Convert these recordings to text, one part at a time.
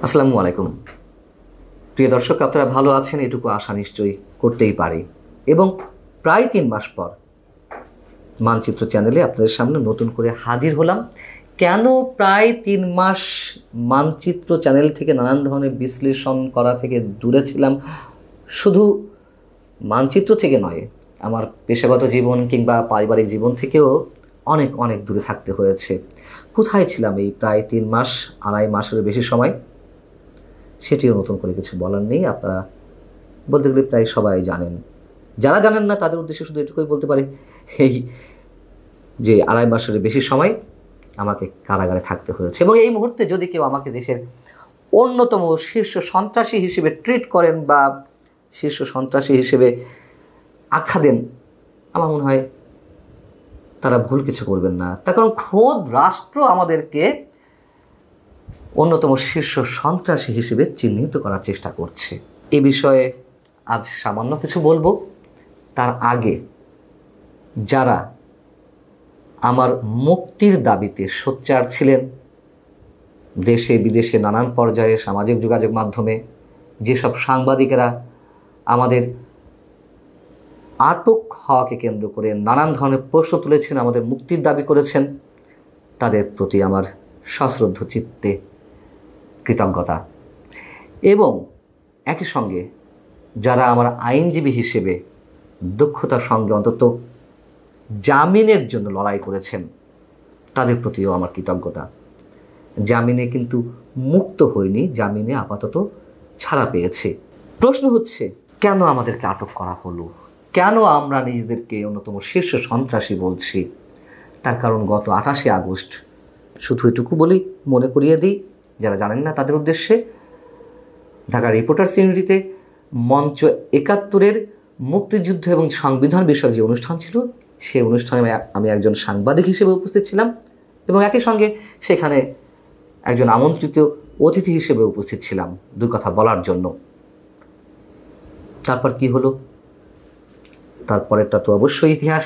আসসালামু আলাইকুম। প্রিয় দর্শক, আপনারা ভালো আছেন এটুকু আশা নিশ্চয়ই করতেই পারি। এবং প্রায় ৩ মাস পর মানচিত্র চ্যানেলে আপনাদের সামনে নতুন করে হাজির হলাম। কেন প্রায় ৩ মাস মানচিত্র চ্যানেল থেকে নানান ধরনের বিশ্লেষণ করা থেকে দূরে ছিলাম? শুধু মানচিত্র থেকে নয়, আমার পেশাগত জীবন কিংবা পারিবারিক জীবন থেকেও অনেক অনেক দূরে থাকতে হয়েছে। কোথায় ছিলাম এই প্রায় ৩ মাস, আড়াই মাসের বেশি সময়? সেটিও নতুন করে কিছু বলার নেই। আপনারা বলতে গেলে প্রায় সবাই জানেন। যারা জানেন না তাদের উদ্দেশ্যে শুধু এটুকুই বলতে পারি, এই যে আড়াই মাসের বেশি সময় আমাকে কারাগারে থাকতে হয়েছে। এবং এই মুহূর্তে যদি কেউ আমাকে দেশের অন্যতম শীর্ষ সন্ত্রাসী হিসেবে ট্রিট করেন বা শীর্ষ সন্ত্রাসী হিসেবে আখ্যা দেন, আমার মনে হয় তারা ভুল কিছু করবেন না। তার কারণ খোদ রাষ্ট্র আমাদেরকে অন্যতম শীর্ষ সন্ত্রাসী হিসেবে চিহ্নিত করার চেষ্টা করছে। এ বিষয়ে আজ সামান্য কিছু বলবো। তার আগে যারা আমার মুক্তির দাবিতে সোচ্চার ছিলেন, দেশে বিদেশে নানান পর্যায়ে সামাজিক যোগাযোগ মাধ্যমে যেসব সাংবাদিকেরা আমাদের আটক হওয়াকে কেন্দ্র করে নানান ধরনের প্রশ্ন তুলেছেন, আমাদের মুক্তির দাবি করেছেন, তাদের প্রতি আমার সশ্রদ্ধ চিত্তে কৃতজ্ঞতা। এবং একই সঙ্গে যারা আমার আইনজীবী হিসেবে দক্ষতার সঙ্গে অন্তত জামিনের জন্য লড়াই করেছেন, তাদের প্রতিও আমার কৃতজ্ঞতা। জামিনে কিন্তু মুক্ত হয়নি, জামিনে আপাতত ছাড়া পেয়েছে। প্রশ্ন হচ্ছে, কেন আমাদেরকে আটক করা হলো? কেন আমরা নিজেদেরকে অন্যতম শীর্ষ সন্ত্রাসী বলছি? তার কারণ গত 28শে আগস্ট, শুধু এটুকু বলি, মনে করিয়ে দিই যারা জানেন না তাদের উদ্দেশ্যে, ঢাকা রিপোর্টার্স ইউনিটিতে মঞ্চ ৭১-এর মুক্তিযুদ্ধ এবং সংবিধান বিষয়ক যে অনুষ্ঠান ছিল, সেই অনুষ্ঠানে আমি একজন সাংবাদিক হিসেবে উপস্থিত ছিলাম এবং একই সঙ্গে সেখানে একজন আমন্ত্রিত অতিথি হিসেবে উপস্থিত ছিলাম দুই কথা বলার জন্য। তারপর কি হলো? তারপরেরটা তো অবশ্যই ইতিহাস।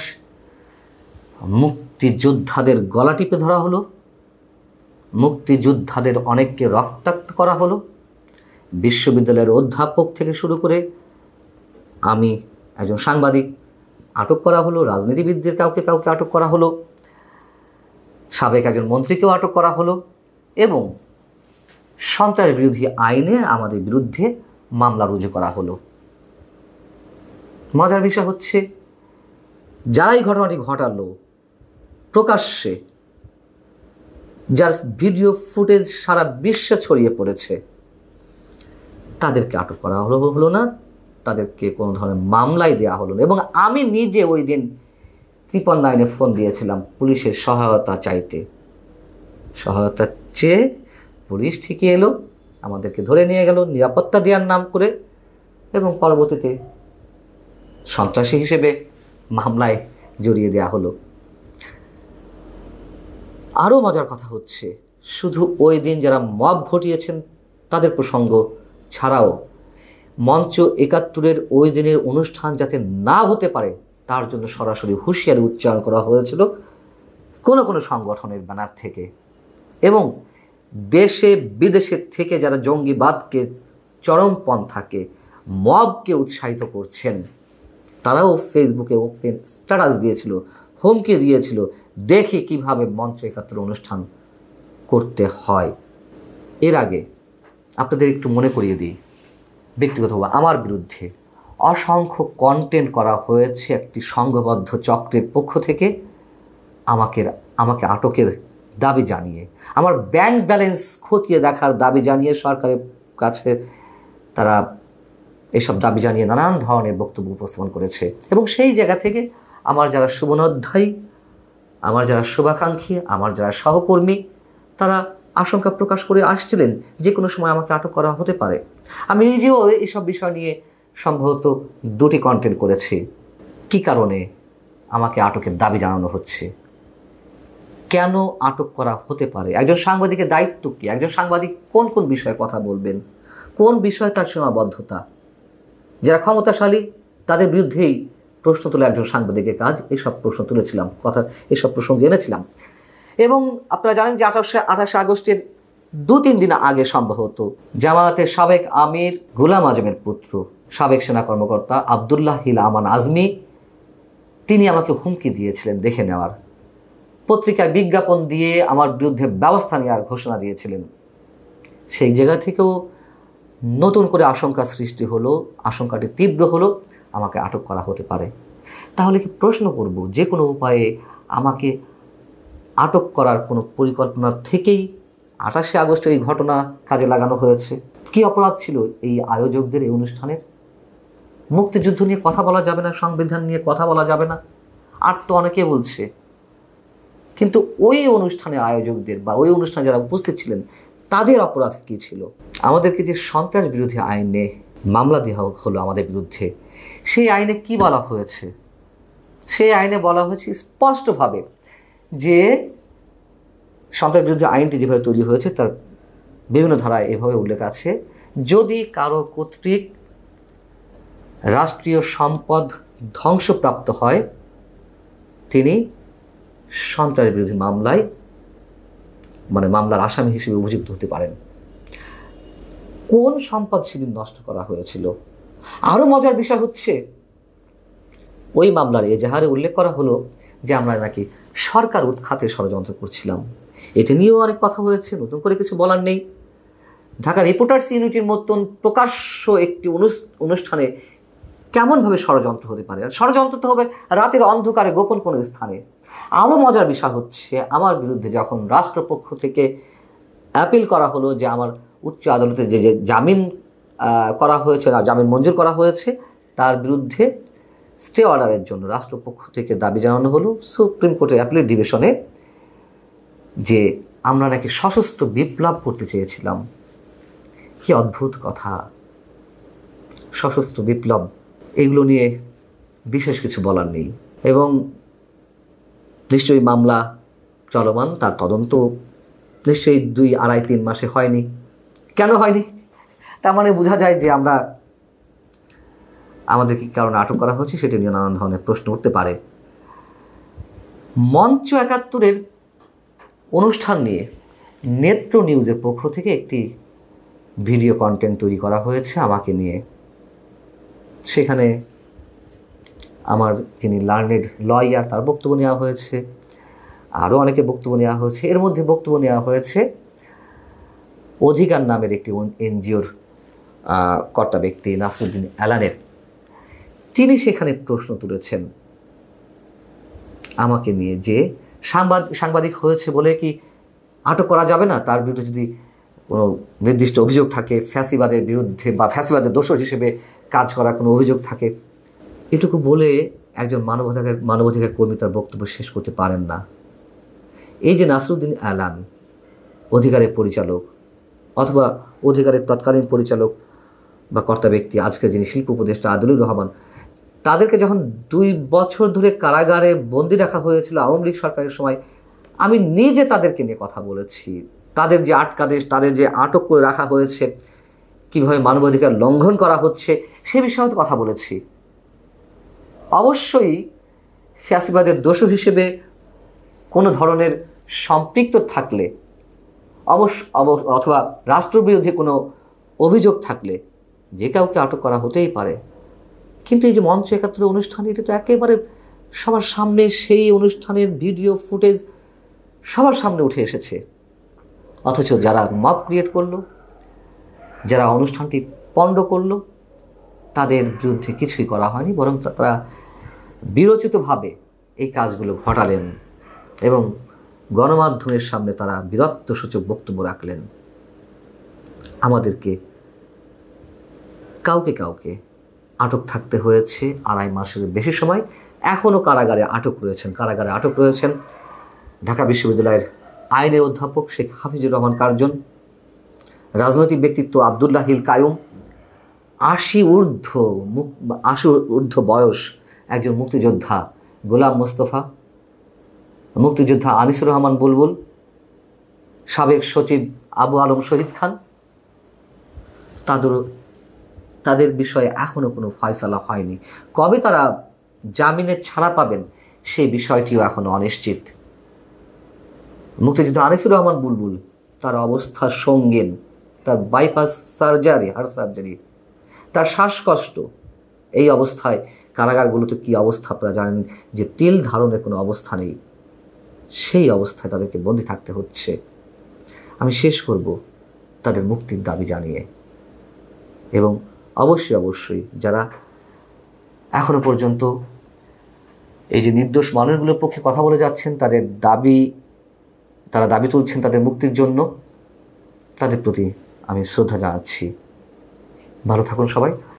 মুক্তিযোদ্ধাদের গলা টিপে ধরা হলো, মুক্তিযোদ্ধাদের অনেককে রক্তাক্ত করা হলো, বিশ্ববিদ্যালয়ের অধ্যাপক থেকে শুরু করে আমি একজন সাংবাদিক আটক করা হলো, রাজনীতিবিদদের কাউকে কাউকে আটক করা হলো, সাবেক একজন মন্ত্রীকেও আটক করা হলো এবং সন্ত্রাস বিরোধী আইনে আমাদের বিরুদ্ধে মামলা রুজু করা হলো। মজার বিষয় হচ্ছে, যারাই ঘটনাটি ঘটালো প্রকাশ্যে, যার ভিডিও ফুটেজ সারা বিশ্বে ছড়িয়ে পড়েছে, তাদেরকে আটক করা হলো না, তাদেরকে কোনো ধরনের মামলাই দেওয়া হলো না। এবং আমি নিজে ওই দিন 999-এ ফোন দিয়েছিলাম পুলিশের সহায়তা চাইতে। সহায়তা চেয়ে পুলিশ ঠিকই এলো, আমাদেরকে ধরে নিয়ে গেল নিরাপত্তা দেওয়ার নাম করে এবং পরবর্তীতে সন্ত্রাসী হিসেবে মামলায় জড়িয়ে দেওয়া হলো। আরও মজার কথা হচ্ছে, শুধু ওই দিন যারা মব ঘটিয়েছেন তাদের প্রসঙ্গ ছাড়াও মঞ্চ ৭১-এর ওই দিনের অনুষ্ঠান যাতে না হতে পারে তার জন্য সরাসরি হুঁশিয়ারি উচ্চারণ করা হয়েছিল কোনো কোনো সংগঠনের ব্যানার থেকে। এবং দেশে বিদেশে থেকে যারা জঙ্গিবাদকে চরমপন্থাকে মবকে উৎসাহিত করছেন, তারাও ফেসবুকে ওপেন স্ট্যাটাস দিয়েছিল, হুমকি দিয়েছিল, দেখি কিভাবে মঞ্চ ৭১ অনুষ্ঠান করতে হয়। এর আগে আপনাদের একটু মনে করিয়ে দিই, ব্যক্তিগতভাবে আমার বিরুদ্ধে অসংখ্য কন্টেন্ট করা হয়েছে একটি সংঘবদ্ধ চক্রের পক্ষ থেকে আমাকে আটকের দাবি জানিয়ে, আমার ব্যাংক ব্যালেন্স খতিয়ে দেখার দাবি জানিয়ে সরকারের কাছে তারা এসব দাবি জানিয়ে নানান ধরনের বক্তব্য উপস্থাপন করেছে। এবং সেই জায়গা থেকে আমার যারা শুভনোধ্যায়ী, আমার যারা শুভাকাঙ্ক্ষী, আমার যারা সহকর্মী, তারা আশঙ্কা প্রকাশ করে আসছিলেন যে কোনো সময় আমাকে আটক করা হতে পারে। আমি নিজেও এসব বিষয় নিয়ে সম্ভবত 2টি কন্টেন্ট করেছি। কী কারণে আমাকে আটকের দাবি জানানো হচ্ছে, কেন আটক করা হতে পারে, একজন সাংবাদিকের দায়িত্ব কী, একজন সাংবাদিক কোন কোন বিষয়ে কথা বলবেন, কোন বিষয়ে তার সীমাবদ্ধতা, যারা ক্ষমতাশালী তাদের বিরুদ্ধেই প্রশ্ন তোলা একজন সাংবাদিকের কাজ। এইসব প্রশ্ন তুলেছিলাম, এসব প্রসঙ্গে এনেছিলাম। এবং আপনারা জানেন যে 28শে আগস্টের 2-3 দিন আগে সম্ভবত জামায়াতের সাবেক আমির গোলাম আজমের পুত্র সাবেক সেনা কর্মকর্তা আবদুল্লাহ হিল আমান আজমি তিনি আমাকে হুমকি দিয়েছিলেন দেখে নেওয়ার, পত্রিকায় বিজ্ঞাপন দিয়ে আমার বিরুদ্ধে ব্যবস্থা নেওয়ার ঘোষণা দিয়েছিলেন। সেই জায়গা থেকেও নতুন করে আশঙ্কা সৃষ্টি হলো, আশঙ্কাটি তীব্র হলো, আমাকে আটক করা হতে পারে। তাহলে কি প্রশ্ন করব, যে কোনো উপায়ে আমাকে আটক করার কোনো পরিকল্পনা থেকেই 28শে আগস্ট এই ঘটনা কাজে লাগানো হয়েছে? কি অপরাধ ছিল এই আয়োজকদের এই অনুষ্ঠানের? মুক্তিযুদ্ধ নিয়ে কথা বলা যাবে না, সংবিধান নিয়ে কথা বলা যাবে না, আর তো অনেকে বলছে। কিন্তু ওই অনুষ্ঠানের আয়োজকদের বা ওই অনুষ্ঠানে যারা উপস্থিত ছিলেন তাদের অপরাধ কী ছিল? আমাদেরকে যে সন্ত্রাস বিরোধী আইনে মামলা দেওয়া হলো আমাদের বিরুদ্ধে, সেই আইনে কি বলা হয়েছে? সেই আইনে বলা হয়েছে স্পষ্টভাবে যে সন্ত্রাস বিরোধী আইনটি যেভাবে তৈরি হয়েছে তার বিভিন্ন ধারায় এভাবে উল্লেখ আছে, যদি কারো কর্তৃক রাষ্ট্রীয় সম্পদ ধ্বংসপ্রাপ্ত হয় তিনি সন্ত্রাস বিরোধী মামলায় মামলার আসামি হিসেবে অভিযুক্ত হতে পারেন। কোন সম্পদ সেদিন নষ্ট করা হয়েছিল? আরও মজার বিষয় হচ্ছে ওই মামলার এজাহারে উল্লেখ করা হলো যে আমরা নাকি সরকার উৎখাতে ষড়যন্ত্র করছিলাম। এটা নিয়েও অনেক কথা হয়েছে, নতুন করে কিছু বলার নেই। ঢাকা রিপোর্টার্স ইউনিটির মতন প্রকাশ্য একটি অনুষ্ঠানে কেমনভাবে ষড়যন্ত্র হতে পারে? আর ষড়যন্ত্র তো হবে রাতের অন্ধকারে গোপন কোনো স্থানে। আরও মজার বিষয় হচ্ছে আমার বিরুদ্ধে যখন রাষ্ট্রপক্ষ থেকে অ্যাপিল করা হলো যে আমার উচ্চ আদালতে যে জামিন করা হয়েছে না, জামিন মঞ্জুর করা হয়েছে, তার বিরুদ্ধে স্টে অর্ডারের জন্য রাষ্ট্রপক্ষ থেকে দাবি জানানো হলো সুপ্রিম কোর্টের অ্যাপিলেট ডিভিশনে যে আমরা নাকি সশস্ত্র বিপ্লব করতে চেয়েছিলাম। কি অদ্ভুত কথা! সশস্ত্র বিপ্লব, এগুলো নিয়ে বিশেষ কিছু বলার নেই। এবং নিশ্চয়ই মামলা চলমান, তার তদন্ত নিশ্চয়ই 2, 2.5, 3 মাসে হয়নি। কেন হয়নি? তার মানে বোঝা যায় যে আমাদের কি কারণে আটক করা হচ্ছে সেটা নিয়ে নানান ধরনের প্রশ্ন উঠতে পারে। মঞ্চ 71-এর অনুষ্ঠান নিয়ে নেত্র নিউজের পক্ষ থেকে একটি ভিডিও কন্টেন্ট তৈরি করা হয়েছে আমাকে নিয়ে। সেখানে আমার যিনি লার্নেড লয়ার তার বক্তব্য নেওয়া হয়েছে, আরও অনেকে বক্তব্য নেওয়া হয়েছে। এর মধ্যে বক্তব্য নেওয়া হয়েছে অধিকার নামের একটি এনজিওর কর্তা ব্যক্তি নাসরুদ্দিন এলানের। তিনি সেখানে প্রশ্ন তুলেছেন আমাকে নিয়ে যে সাংবাদিক হয়েছে বলে কি আটক করা যাবে না? তার বিরুদ্ধে যদি কোনো নির্দিষ্ট অভিযোগ থাকে, ফ্যাসিবাদের বিরুদ্ধে বা ফ্যাসিবাদের দোষর হিসেবে কাজ করার কোনো অভিযোগ থাকে। এটুকু বলে একজন মানবাধিকার কর্মী তার বক্তব্য শেষ করতে পারেন না। এই যে নাসরুদ্দিন এলান, অধিকারের পরিচালক অথবা অধিকারের তৎকালীন পরিচালক বা কর্তা ব্যক্তি, আজকের যিনি শিল্প উপদেষ্টা আদিলুর রহমান, তাদেরকে যখন 2 বছর ধরে কারাগারে বন্দি রাখা হয়েছিল আওয়ামী লীগ সরকারের সময়, আমি নিজে তাদেরকে নিয়ে কথা বলেছি। তাদের যে আটকাদেশ, তাদের যে আটক করে রাখা হয়েছে, কীভাবে মানবাধিকার লঙ্ঘন করা হচ্ছে সে বিষয়ে কথা বলেছি। অবশ্যই ফ্যাসিবাদের দোষর হিসেবে কোনো ধরনের সম্পৃক্ত থাকলে অথবা রাষ্ট্রবিরোধী কোনো অভিযোগ থাকলে যে কাউকে আটক করা হতেই পারে। কিন্তু এই যে মঞ্চ 71 অনুষ্ঠান, এটা তো একেবারে সবার সামনে, সেই অনুষ্ঠানের ভিডিও ফুটেজ সবার সামনে উঠে এসেছে। অথচ যারা মব ক্রিয়েট করলো, যারা অনুষ্ঠানটি পণ্ড করলো, তাদের বিরুদ্ধে কিছুই করা হয়নি, বরং তারা বিরচিতভাবে এই কাজগুলো ঘটালেন এবং গণমাধ্যমের সামনে তারা বীরত্বসূচক বক্তব্য রাখলেন। আমাদেরকে কাউকে আটক থাকতে হয়েছে 2.5 মাসের বেশি সময়। এখনও কারাগারে আটক রয়েছেন ঢাকা বিশ্ববিদ্যালয়ের আইনের অধ্যাপক শেখ হাফিজুর রহমান কার্জন, রাজনৈতিক ব্যক্তিত্ব আবদুল্লাহ হিল কায়ুম, 80 ঊর্ধ্ব বয়স একজন মুক্তিযোদ্ধা গোলাম মোস্তফা, মুক্তিযোদ্ধা আনিসুর রহমান বুলবুল, সাবেক সচিব আবু আলম শহীদ খান, তাদের বিষয়ে এখনও কোনো ফয়সালা হয়নি। কবে তারা জামিনের ছাড়া পাবেন সেই বিষয়টিও এখনও অনিশ্চিত। মুক্তিযোদ্ধা আনিসুর রহমান বুলবুল তার অবস্থা সঙ্গীন, তার বাইপাস সার্জারি, হার্ট সার্জারি, তার শ্বাসকষ্ট। এই অবস্থায় কারাগারগুলোতে কী অবস্থা আপনারা জানেন, যে তিল ধারণের কোনো অবস্থা নেই, সেই অবস্থায় তাদেরকে বন্দী থাকতে হচ্ছে। আমি শেষ করব তাদের মুক্তির দাবি জানিয়ে, এবং অবশ্যই যারা এখনো পর্যন্ত এই যে নির্দোষ মানুষগুলোর পক্ষে কথা বলে যাচ্ছেন, তারা দাবি তুলছেন তাদের মুক্তির জন্য, তাদের প্রতি আমি শ্রদ্ধা জানাচ্ছি। ভালো থাকুন সবাই।